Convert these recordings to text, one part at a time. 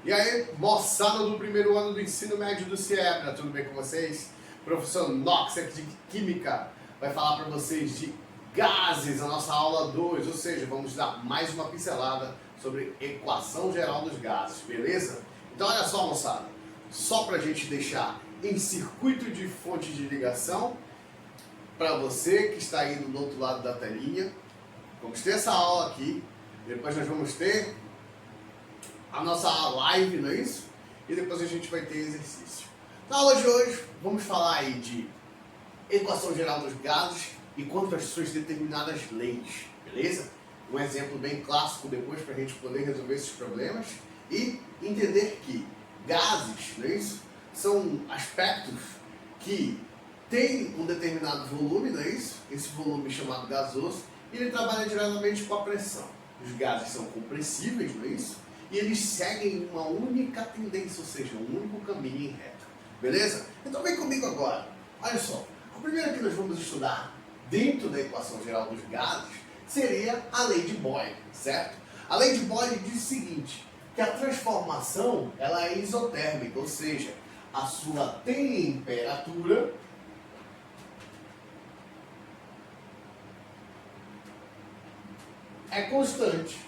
E aí, moçada do primeiro ano do ensino médio do CIEPRA, tudo bem com vocês? Professor Nox aqui de Química vai falar para vocês de gases, a nossa aula 2, ou seja, vamos dar mais uma pincelada sobre equação geral dos gases, beleza? Então olha só, moçada, só para a gente deixar em circuito de fonte de ligação, para você que está aí do outro lado da telinha, vamos ter essa aula aqui, depois nós vamos ter a nossa live, não é isso? E depois a gente vai ter exercício. Na aula de hoje, vamos falar aí de equação geral dos gases e quanto às suas determinadas leis, beleza? Um exemplo bem clássico depois para a gente poder resolver esses problemas e entender que gases, não é isso? São aspectos que têm um determinado volume, não é isso? Esse volume chamado gasoso, e ele trabalha diretamente com a pressão. Os gases são compressíveis, não é isso? E eles seguem uma única tendência, ou seja, um único caminho em reta. Beleza? Então vem comigo agora. Olha só, a primeira que nós vamos estudar dentro da equação geral dos gases seria a lei de Boyle, certo? A lei de Boyle diz o seguinte, que a transformação ela é isotérmica, ou seja, a sua temperatura é constante.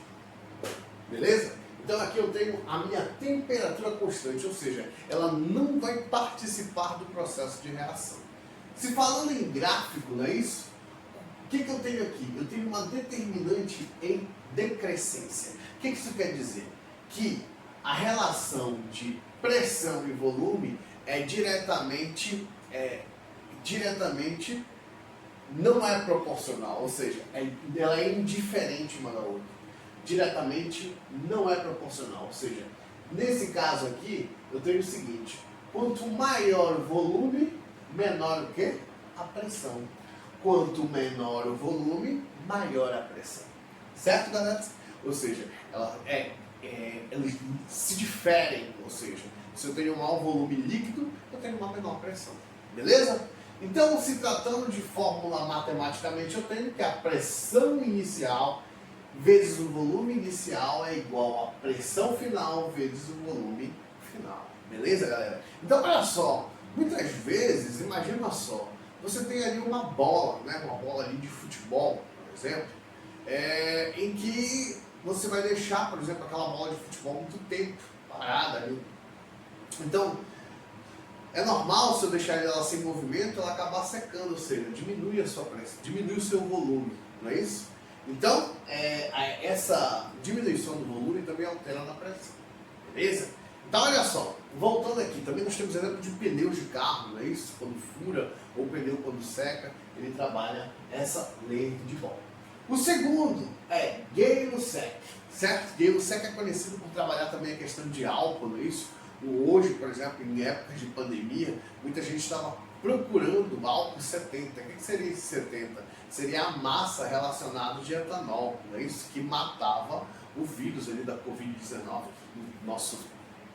Beleza? Então aqui eu tenho a minha temperatura constante, ou seja, ela não vai participar do processo de reação. Se falando em gráfico, não é isso? O que eu tenho aqui? Eu tenho uma determinante em decrescência. O que isso quer dizer? Que a relação de pressão e volume é diretamente não é proporcional, ou seja, ela é indiferente uma da outra. Diretamente não é proporcional, ou seja, nesse caso aqui, eu tenho o seguinte, quanto maior o volume, menor o quê? A pressão. Quanto menor o volume, maior a pressão. Certo, galera? Ou seja, elas se diferem, ou seja, se eu tenho um maior volume líquido, eu tenho uma menor pressão. Beleza? Então, se tratando de fórmula matematicamente, eu tenho que a pressão inicial vezes o volume inicial é igual a pressão final vezes o volume final. Beleza, galera? Então, olha só. Muitas vezes, imagina só, você tem ali uma bola, né? Uma bola ali de futebol, por exemplo, em que você vai deixar, por exemplo, aquela bola de futebol muito tempo parada ali. Então, é normal se eu deixar ela sem movimento, ela acabar secando, ou seja, diminui a sua pressão, diminui o seu volume, não é isso? Então, essa diminuição do volume também altera na pressão, beleza? Então, olha só, voltando aqui, também nós temos exemplo de pneus de carro, não é isso? Quando fura, ou pneu quando seca, ele trabalha essa lei de Boyle. O segundo é Gay-Lussac, certo? Gay-Lussac é conhecido por trabalhar também a questão de álcool, não é isso? Hoje, por exemplo, em épocas de pandemia, muita gente estava procurando álcool 70. O que seria esse 70? Seria a massa relacionada de etanol, não é isso? Que matava o vírus ali da Covid-19, nosso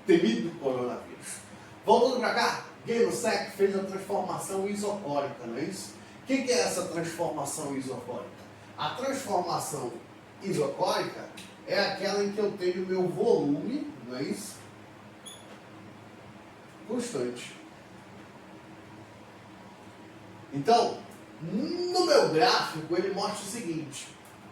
temido coronavírus. Voltando para cá, Gay-Lussac fez a transformação isocórica, não é isso? O que é essa transformação isocórica? A transformação isocórica é aquela em que eu tenho meu volume, não é isso? Constante. Então, no meu gráfico ele mostra o seguinte,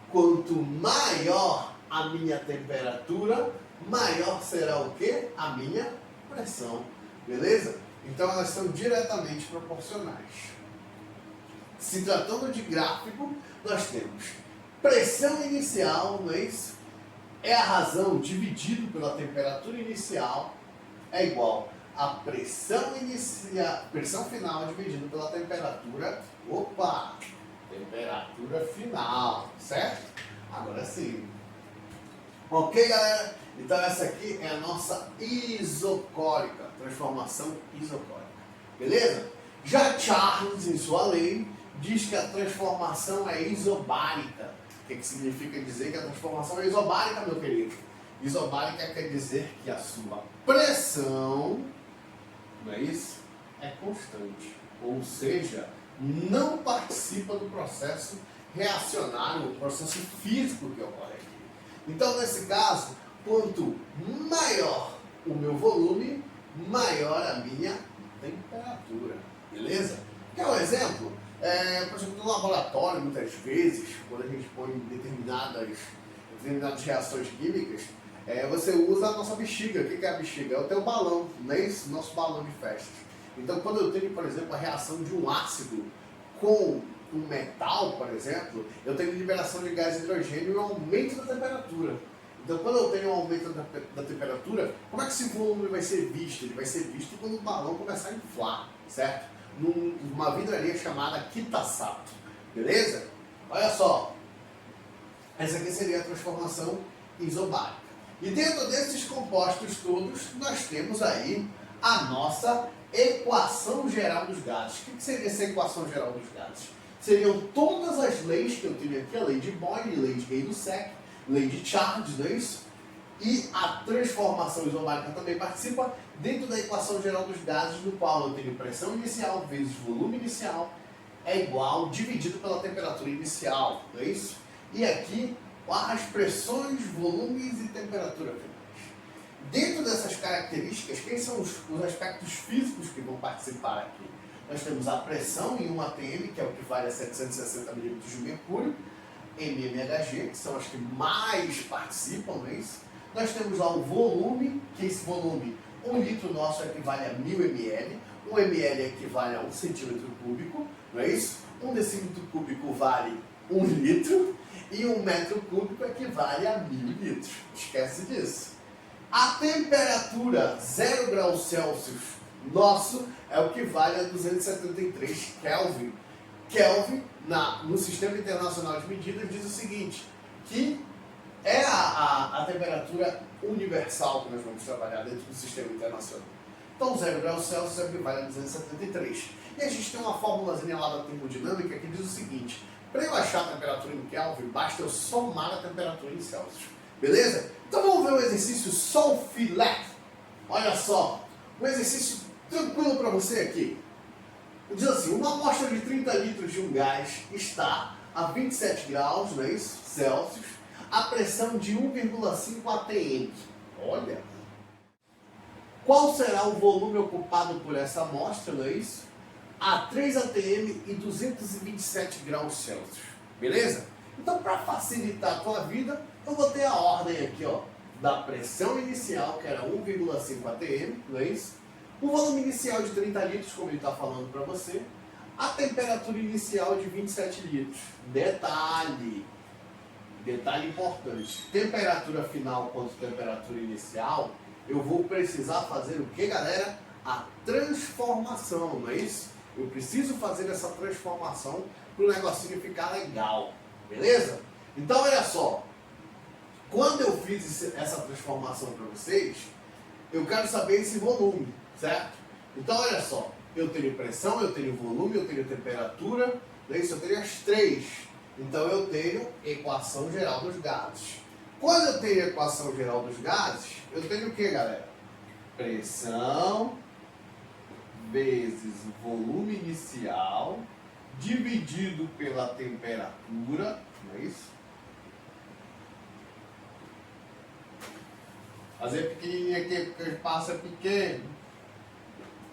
quanto maior a minha temperatura, maior será o quê? A minha pressão, beleza? Então elas são diretamente proporcionais. Se tratando de gráfico, nós temos pressão inicial, não é isso? É a razão dividido pela temperatura inicial é igual a pressão final dividido pela temperatura, temperatura final, certo? Agora sim. Ok, galera? Então essa aqui é a nossa isocórica, transformação isocórica. Beleza? Já Charles, em sua lei, diz que a transformação é isobárica. O que significa dizer que a transformação é isobárica, meu querido? Isobárica quer dizer que a sua pressão, não é isso? É constante. Ou seja, não participa do processo reacionário, o processo físico que ocorre aqui. Então, nesse caso, quanto maior o meu volume, maior a minha temperatura. Beleza? Quer um exemplo? Por exemplo, no laboratório, muitas vezes, quando a gente põe determinadas reações químicas, você usa a nossa bexiga. O que é a bexiga? É o teu balão, não é isso? Nosso balão de festas. Então, quando eu tenho, por exemplo, a reação de um ácido com um metal, por exemplo, eu tenho liberação de gás hidrogênio e um aumento da temperatura. Então, quando eu tenho um aumento da temperatura, como é que esse volume vai ser visto? Ele vai ser visto quando o balão começar a inflar, certo? Numa vidraria chamada Kitasato, beleza? Olha só, essa aqui seria a transformação isobárica. E dentro desses compostos todos, nós temos aí a nossa equação geral dos gases. O que seria essa equação geral dos gases? Seriam todas as leis que eu tenho aqui, a lei de Boyle, lei de Gay-Lussac, lei de Charles, não é isso? E a transformação isobárica também participa dentro da equação geral dos gases, no qual eu tenho pressão inicial vezes volume inicial é igual, dividido pela temperatura inicial, não é isso? E aqui, as pressões, volumes e temperatura finais. Dentro dessas características, quem são os aspectos físicos que vão participar aqui? Nós temos a pressão em 1 atm, que é o que vale a 760 milímetros de mercúrio, mmHg, que são as que mais participam, não é isso? Nós temos lá o volume, que esse volume, 1 litro nosso equivale a 1000 ml, 1 ml equivale a 1 centímetro cúbico, não é isso? 1 decímetro cúbico vale 1 litro e 1 metro cúbico equivale a 1000 litros. Esquece disso. A temperatura 0 graus Celsius nosso é o que vale a 273 Kelvin. Kelvin, no Sistema Internacional de Medidas, diz o seguinte, que é a temperatura universal que nós vamos trabalhar dentro do Sistema Internacional. Então, 0 graus Celsius é o que vale a 273. E a gente tem uma formulazinha lá da termodinâmica que diz o seguinte, para eu achar a temperatura em Kelvin, basta eu somar a temperatura em Celsius. Beleza? Então vamos ver o exercício Sol Filé. Olha só, um exercício tranquilo para você aqui. Diz assim, uma amostra de 30 litros de um gás está a 27 graus, não é isso? Celsius, a pressão de 1,5 atm. Olha! Qual será o volume ocupado por essa amostra, não é isso? A 3 atm e 227 graus Celsius. Beleza? Então, para facilitar a tua vida, eu vou ter a ordem aqui, ó, da pressão inicial, que era 1,5 atm, não é isso? O volume inicial de 30 litros, como ele está falando para você. A temperatura inicial de 27 litros. Detalhe importante. Temperatura final quanto temperatura inicial, eu vou precisar fazer o que, galera? A transformação, não é isso? Eu preciso fazer essa transformação para o negocinho ficar legal. Beleza? Então, olha só. Quando eu fiz essa transformação para vocês, eu quero saber esse volume, certo? Então, olha só. Eu tenho pressão, eu tenho volume, eu tenho temperatura. Não é isso? Eu tenho as três. Então, eu tenho equação geral dos gases. Quando eu tenho equação geral dos gases, eu tenho o que, galera? Pressão vezes o volume inicial dividido pela temperatura, não é isso? Fazer pequenininho aqui porque o espaço é pequeno.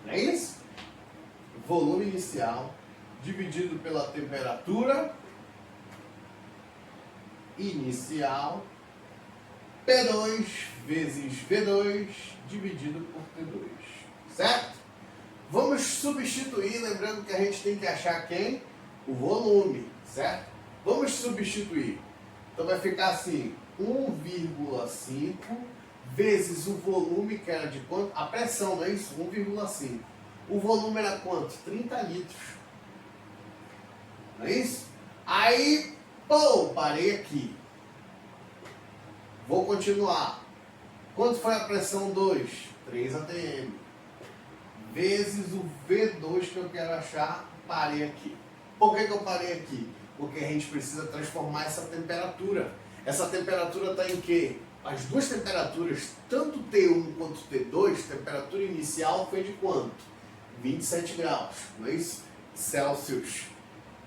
Não é isso? Volume inicial dividido pela temperatura inicial, P2 vezes V2 dividido por T2, certo? Vamos substituir, lembrando que a gente tem que achar quem? O volume, certo? Vamos substituir. Então vai ficar assim, 1,5 vezes o volume, que era de quanto? A pressão, não é isso? 1,5. O volume era quanto? 30 litros. Não é isso? Aí, pô, parei aqui. Vou continuar. Quanto foi a pressão 2? 3 atm. Vezes o V2 que eu quero achar, parei aqui. Por que eu parei aqui? Porque a gente precisa transformar essa temperatura. Essa temperatura está em quê? As duas temperaturas, tanto T1 quanto T2, temperatura inicial foi de quanto? 27 graus, não é isso? Celsius.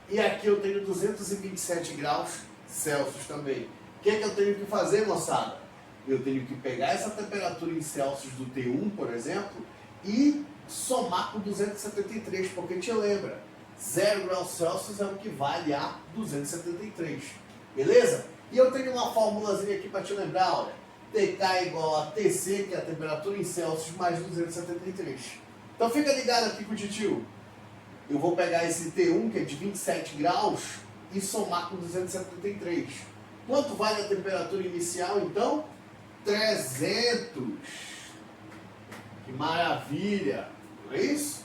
E aqui eu tenho 227 graus Celsius também. O que é que eu tenho que fazer, moçada? eu tenho que pegar essa temperatura em Celsius do T1, por exemplo, e somar com 273, porque te lembra, 0 graus Celsius é o que vale a 273, beleza? E eu tenho uma formulazinha aqui para te lembrar, olha, TK é igual a TC, que é a temperatura em Celsius, mais 273. Então fica ligado aqui com o titio. Eu vou pegar esse T1, que é de 27 graus, e somar com 273. Quanto vale a temperatura inicial, então? 300. Que maravilha! Não é isso?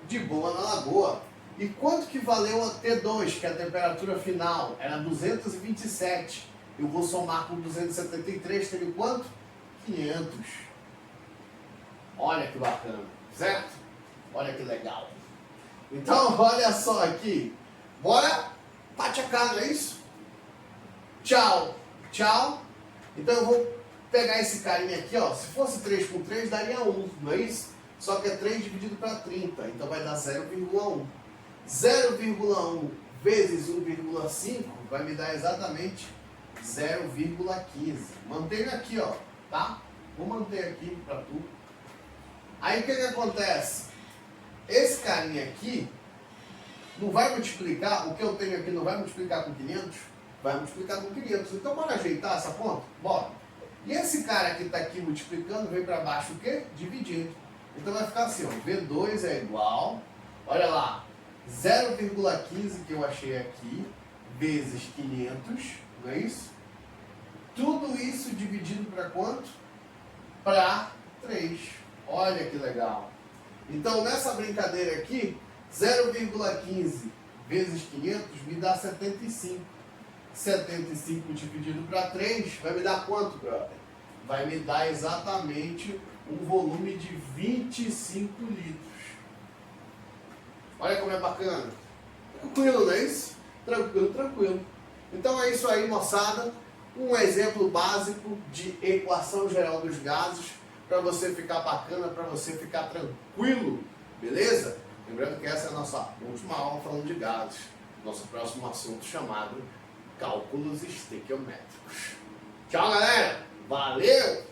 De boa na lagoa. E quanto que valeu a T2, que é a temperatura final? Era 227. Eu vou somar com 273, teve quanto? 500. Olha que bacana, certo? Olha que legal. Então, olha só aqui. Bora patiacar, não é isso? Tchau, tchau. Então eu vou pegar esse carinha aqui, ó. Se fosse 3 com 3, daria 1, não é isso? Só que é 3 dividido para 30, então vai dar 0,1. 0,1 vezes 1,5 vai me dar exatamente 0,15. Mantenha aqui, ó, tá? Vou manter aqui para tu. Aí o que acontece? Esse carinha aqui não vai multiplicar, o que eu tenho aqui não vai multiplicar com 500? Vai multiplicar com 500. Então bora ajeitar essa conta? Bora. E esse cara que está aqui multiplicando vem para baixo o quê? Dividindo. Então vai ficar assim, ó, V2 é igual, olha lá, 0,15 que eu achei aqui, vezes 500, não é isso? Tudo isso dividido para quanto? Para 3. Olha que legal. Então nessa brincadeira aqui, 0,15 vezes 500 me dá 75. 75 dividido para 3 vai me dar quanto, brother? Vai me dar exatamente um volume de 25 litros. Olha como é bacana. Tranquilo, não é isso? Tranquilo, tranquilo. Então é isso aí, moçada. Um exemplo básico de equação geral dos gases para você ficar bacana, para você ficar tranquilo, beleza? Lembrando que essa é a nossa última aula falando de gases. Nosso próximo assunto chamado cálculos estequiométricos. Tchau, galera! Valeu!